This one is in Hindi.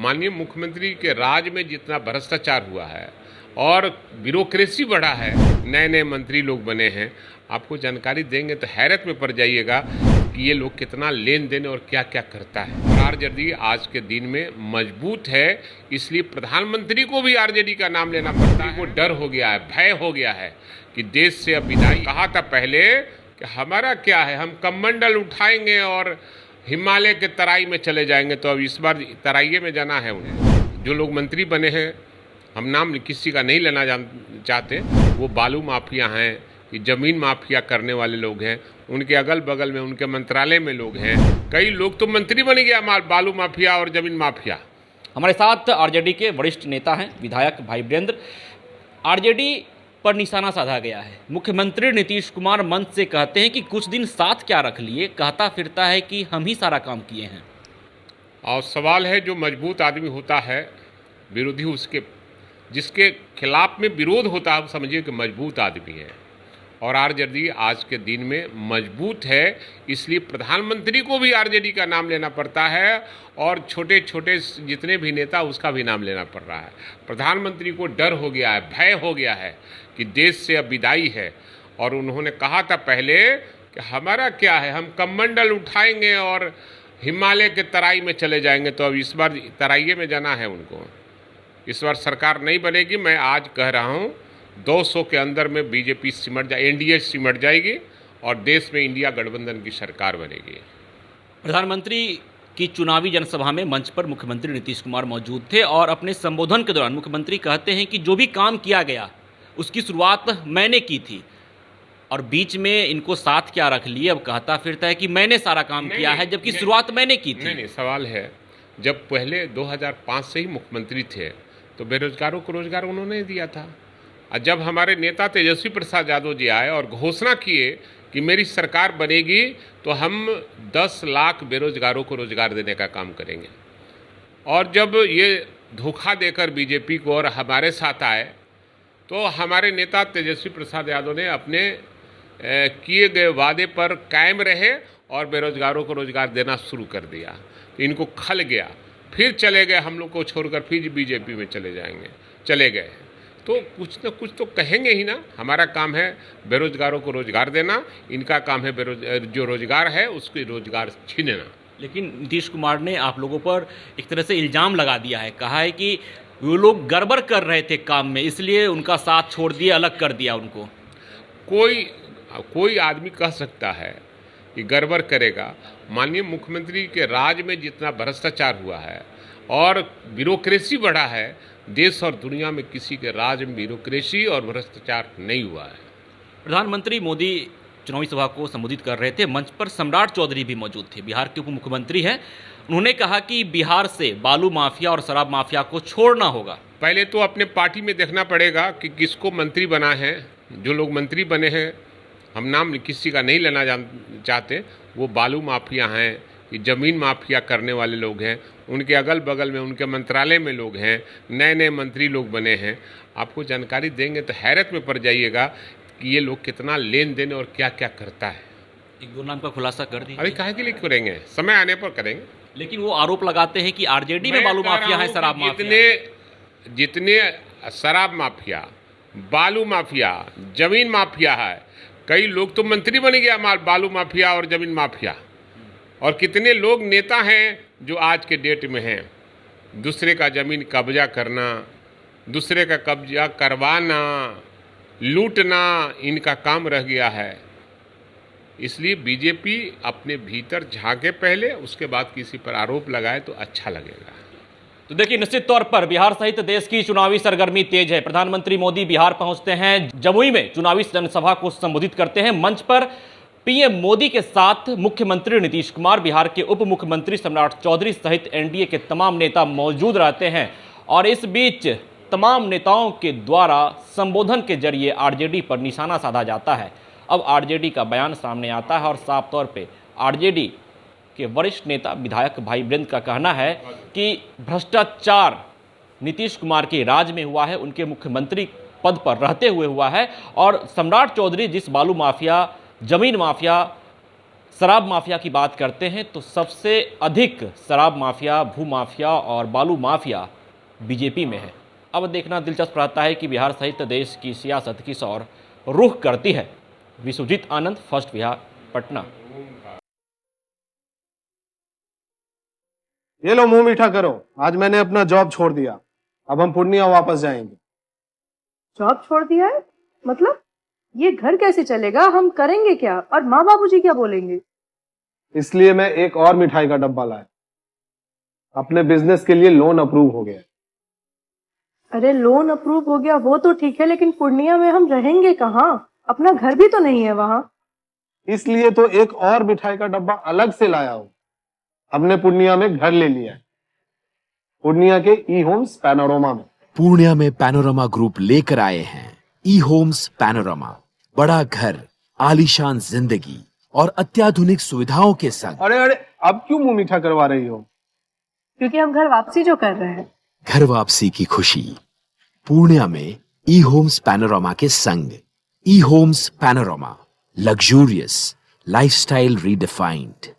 माननीय मुख्यमंत्री के राज में जितना भ्रष्टाचार हुआ है और ब्यूरोक्रेसी बढ़ा है, नए नए मंत्री लोग बने हैं, आपको जानकारी देंगे तो हैरत में पड़ जाइएगा कि ये लोग कितना लेन देन और क्या क्या करता है। आरजेडी आज के दिन में मजबूत है, इसलिए प्रधानमंत्री को भी आरजेडी का नाम लेना पड़ता है। वो डर हो गया है, भय हो गया है कि देश से अब विदाई। कहा था पहले कि हमारा क्या है, हम कमंडल उठाएंगे और हिमालय के तराई में चले जाएंगे। तो अब इस बार तराइये में जाना है उन्हें। जो लोग मंत्री बने हैं, हम नाम किसी का नहीं लेना चाहते, वो बालू माफिया हैं, कि ज़मीन माफिया करने वाले लोग हैं। उनके अगल बगल में, उनके मंत्रालय में लोग हैं। कई लोग तो मंत्री बन गया बालू माफिया और ज़मीन माफिया। हमारे साथ आरजेडी के वरिष्ठ नेता हैं विधायक भाई वीरेंद्र। आरजेडी पर निशाना साधा गया है। मुख्यमंत्री नीतीश कुमार मंच से कहते हैं कि कुछ दिन साथ क्या रख लिए, कहता फिरता है कि हम ही सारा काम किए हैं। और सवाल है, जो मजबूत आदमी होता है, विरोधी उसके जिसके खिलाफ में विरोध होता है, समझिए कि मजबूत आदमी है। और आरजेडी आज के दिन में मजबूत है, इसलिए प्रधानमंत्री को भी आरजेडी का नाम लेना पड़ता है और छोटे छोटे जितने भी नेता उसका भी नाम लेना पड़ रहा है। प्रधानमंत्री को डर हो गया है, भय हो गया है कि देश से अब विदाई है। और उन्होंने कहा था पहले कि हमारा क्या है, हम कमंडल उठाएंगे और हिमालय के तराई में चले जाएंगे। तो अब इस बार तराइये में जाना है उनको। इस बार सरकार नहीं बनेगी। मैं आज कह रहा हूँ 200 के अंदर में बीजेपी सिमट जाए, एनडीए सिमट जाएगी और देश में इंडिया गठबंधन की सरकार बनेगी। प्रधानमंत्री की चुनावी जनसभा में मंच पर मुख्यमंत्री नीतीश कुमार मौजूद थे और अपने संबोधन के दौरान मुख्यमंत्री कहते हैं कि जो भी काम किया गया उसकी शुरुआत मैंने की थी और बीच में इनको साथ क्या रख लिए। अब कहता फिरता है कि मैंने सारा काम किया है, जबकि शुरुआत मैंने की थी। नहीं, सवाल है, जब पहले 2005 से ही मुख्यमंत्री थे तो बेरोजगारों को रोजगार उन्होंने दिया था। और जब हमारे नेता तेजस्वी प्रसाद यादव जी आए और घोषणा किए कि मेरी सरकार बनेगी तो हम 10 लाख बेरोजगारों को रोजगार देने का काम करेंगे। और जब ये धोखा देकर बीजेपी को और हमारे साथ आए तो हमारे नेता तेजस्वी प्रसाद यादव ने अपने किए गए वादे पर कायम रहे और बेरोजगारों को रोजगार देना शुरू कर दिया। तो इनको खल गया, फिर चले गए, हम लोग को छोड़कर फिर बीजेपी में चले गए। तो कुछ न कुछ तो कहेंगे ही ना। हमारा काम है बेरोजगारों को रोजगार देना, इनका काम है जो रोजगार है उसके रोजगार छीनना। लेकिन नीतीश कुमार ने आप लोगों पर एक तरह से इल्ज़ाम लगा दिया है, कहा है कि वो लोग गड़बड़ कर रहे थे काम में, इसलिए उनका साथ छोड़ दिया, अलग कर दिया उनको। कोई आदमी कह सकता है कि गड़बड़ करेगा। माननीय मुख्यमंत्री के राज में जितना भ्रष्टाचार हुआ है और ब्यूरोक्रेसी बढ़ा है, देश और दुनिया में किसी के राज में ब्यूरोक्रेसी और भ्रष्टाचार नहीं हुआ है। प्रधानमंत्री मोदी चुनावी सभा को संबोधित कर रहे थे। मंच पर सम्राट चौधरी भी मौजूद थे, बिहार के उप मुख्यमंत्री हैं। उन्होंने कहा कि बिहार से बालू माफिया और शराब माफिया को छोड़ना होगा। पहले तो अपने पार्टी में देखना पड़ेगा कि किसको मंत्री बना है। जो लोग मंत्री बने हैं, हम नाम किसी का नहीं लेना चाहते, वो बालू माफिया हैं, कि ज़मीन माफिया करने वाले लोग हैं। उनके अगल बगल में, उनके मंत्रालय में लोग हैं, नए नए मंत्री लोग बने हैं। आपको जानकारी देंगे तो हैरत में पड़ जाइएगा कि ये लोग कितना लेन देन और क्या क्या करता है। एक दो नाम का खुलासा कर दीजिए। अरे काहे के लिए करेंगे, समय आने पर करेंगे। लेकिन वो आरोप लगाते हैं कि आरजेडी में बालू माफिया है, शराब माफिया। जितने शराब माफिया, बालू माफिया, जमीन माफिया है, कई लोग तो मंत्री बन गया बालू माफिया और जमीन माफिया। और कितने लोग नेता हैं जो आज के डेट में हैं। दूसरे का ज़मीन कब्जा करना, दूसरे का कब्जा करवाना, लूटना, इनका काम रह गया है। इसलिए बीजेपी अपने भीतर झांके पहले, उसके बाद किसी पर आरोप लगाए तो अच्छा लगेगा। तो देखिए, निश्चित तौर पर बिहार सहित देश की चुनावी सरगर्मी तेज है। प्रधानमंत्री मोदी बिहार पहुंचते हैं, जमुई में चुनावी जनसभा को संबोधित करते हैं। मंच पर पीएम मोदी के साथ मुख्यमंत्री नीतीश कुमार, बिहार के उप मुख्यमंत्री सम्राट चौधरी सहित एनडीए के तमाम नेता मौजूद रहते हैं। और इस बीच तमाम नेताओं के द्वारा संबोधन के जरिए आरजेडी पर निशाना साधा जाता है। अब आरजेडी का बयान सामने आता है और साफ तौर पे आरजेडी के वरिष्ठ नेता विधायक भाई वीरेंद्र का कहना है कि भ्रष्टाचार नीतीश कुमार के राज में हुआ है, उनके मुख्यमंत्री पद पर रहते हुए हुआ है। और सम्राट चौधरी जिस बालू माफिया, जमीन माफिया शराब माफिया की बात करते हैं तो सबसे अधिक शराब माफिया, भू माफिया और बालू माफिया बीजेपी में है। अब देखना दिलचस्प रहता है कि बिहार सहित देश की सियासत किस ओर रुख करती है। विश्वजीत आनंद, फर्स्ट बिहार, पटना। ये लो मुंह मीठा करो, आज मैंने अपना जॉब छोड़ दिया, अब हम पूर्णिया वापस जाएंगे। जॉब छोड़ दिया है? मतलब ये घर कैसे चलेगा? हम करेंगे क्या? और माँ बाबूजी क्या बोलेंगे? इसलिए मैं एक और मिठाई का डब्बा लाया। अपने बिजनेस के लिए लोन अप्रूव हो गया। अरे लोन अप्रूव हो गया वो तो ठीक है, लेकिन पूर्णिया में हम रहेंगे कहाँ? अपना घर भी तो नहीं है वहां। इसलिए तो एक और मिठाई का डब्बा अलग से लाया हूं। हमने पूर्णिया में घर ले लिया है, पूर्णिया के ई होम्स पैनोरमा में। पूर्णिया में पैनोरमा ग्रुप लेकर आए हैं ई होम्स पैनोरमा। बड़ा घर, आलीशान जिंदगी और अत्याधुनिक सुविधाओं के संग। अरे अरे, अब क्यों मुंह मीठा करवा रही हो? क्योंकि हम घर वापसी जो कर रहे हैं। घर वापसी की खुशी पूर्णिया में ई होम्स पैनोरमा के संग। E homes panorama, luxurious lifestyle redefined.